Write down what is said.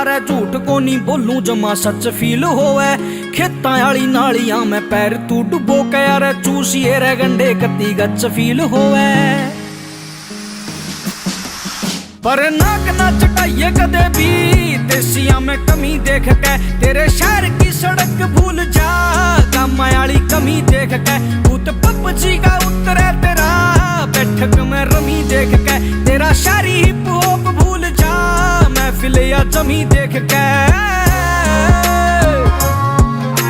यार है झूठ को नहीं बोलूं जमा सच फील होवे। खेतां आली नालियां में पैर तू डुबो के यार चूसिए रे गंडे कती गच फील होवे। पर नाक ना चटाइए कदे भी देसिया में कमी देख के, तेरे शहर की सड़क भूल जा काम आली कमी देख के। भूत पबजी का उतरे तेरा बैठक में रमी देख के, तेरा शारी हिप हॉप भूल जा महफिल या जमी देख के।